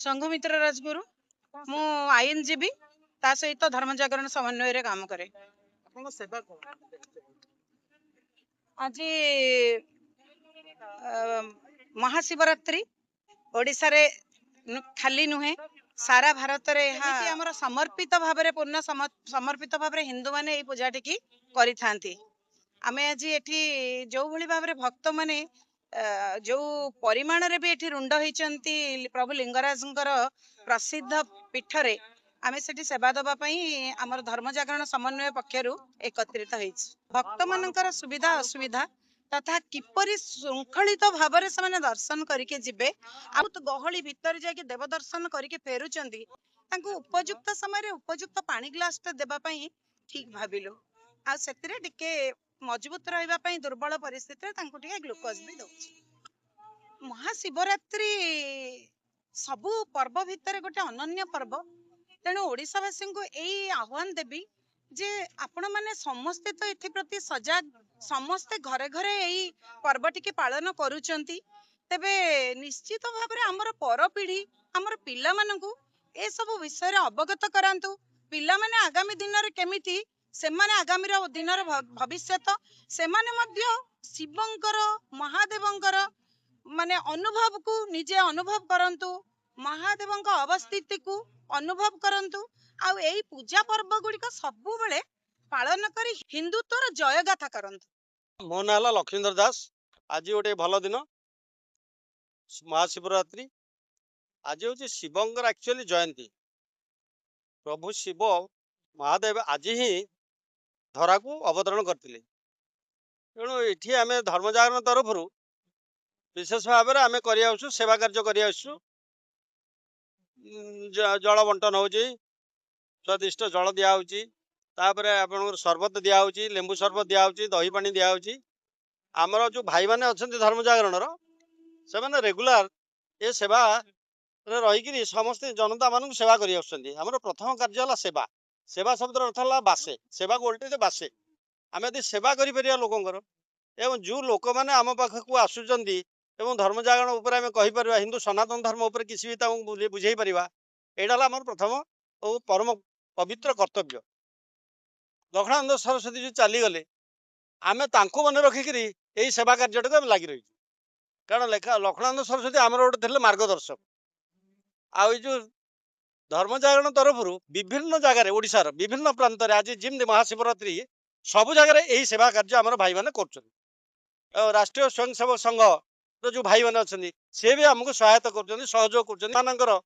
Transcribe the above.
संघमित्र राजगुरु मु आईएनजीबी ता सहित धर्म जागरण समन्वय रे काम करे। आज महाशिवरात्रि ओडिशा रे खाली नुहे सारा भारत रे हमर समर्पित भाव रे पूर्ण समर्पित भाव रे हिंदू माने ए पूजा टिकी करि थांती। आमे आज एठी जो भली भाव रे भक्त माने जो परिमाण रे भी एठी रुंड होइचंती प्रभु लिंगराजंकर प्रसिद्ध पीठ रे आमे सेठी सेवा दबा पई हमर धर्म जागरण समन्वय पक्षरु एकत्रित होइछ। भक्त मानकर सुविधा असुविधा तथा किपरि श्रृंखलित भाव रे समान दर्शन करके जिबे आ तो गहली भीतर जाके देव दर्शन करके फेरुचंती तांको उपयुक्त समय रे उपयुक्त पानी ग्लास टे देबा पई ठीक भाबिलो आ सेतिरे टिके मजबूत रहिबा पई दुर्बल परिस्थिति रे तांको टिके ग्लूकोज भी दउछ। महाशिवरात्रि सबु पर्व भितर गोटे अनन्य पर्व तेणु ओडिशावासी को यही आह्वान देवी जे आपण माने समस्ते तो एथि प्रति सजग समस्ते घरे घरे यही पर्व टिके पालन करूचंती तेबे निश्चित भाव रे हमर पर पीढ़ी हमर पिला मानकू ए सब विषय रे अवगत करांतु। पिला माने आगामी दिन रे केमिति सेमाने आगामी दिन रे भविष्यत सेमाने मध्य शिवंकर महादेवंकर माने अनुभव को निजे अनुभव करंतु महादेवंक अवस्थिति को अनुभव करंतु आउ एई पूजा पर्व गुड़िक सबु बेले पालन करी हिंदुत्वर जय गाथा करंतु। मो ना लक्ष्मीधर दास। आज गोटे भल दिन महाशिवरात्रि। आज हूँ शिवंकर एक्चुअली जयंती। प्रभु शिव महादेव आज ही धरा को अवतरण करते तेणु ये आम धर्म जागरण तरफ विशेष भाव में आम कर सेवा कार्य कर जल बंटन हो स्वादिष्ट जल दिहर आप सरबत दिहर लेंबू सरबत दिहर दही पानी दिहर आमर जो भाई मैंने अच्छा धर्म जागरण से रेगुलर ये सेवा रहीकि समस्त जनता मान सेवा कर प्रथम कार्य सेवा। सेवा शब्द अर्थ है बासे सेवा को उल्टे बासे आम यदि सेवा कर लोकंर एवं जो लोक मैंने आम पाखक आसुंच धर्म जागरण उपर आम कहीपर हिंदू सनातन धर्म उपर किसी भी बुझे पार यहाँ आम प्रथम और परम पवित्र कर्तव्य। लक्ष्मणानंद सरस्वती जो चलीगले आम मन रखिक यही सेवा कार्य लगी रही कारण लक्ष्मणानंद सरस्वती आमर गोटे थे मार्गदर्शक आ जो धर्म जागरण तरफ विभिन्न जगार ओडिशार विभिन्न प्रांत आज जिमती महाशिवरात्रि सबु जगार यही सेवा कार्य आम भाई मैंने कर राष्ट्रीय स्वयंसेवक संघ जो भाई मैंने अच्छा सी भी आमको सहायता कर सहयोग कर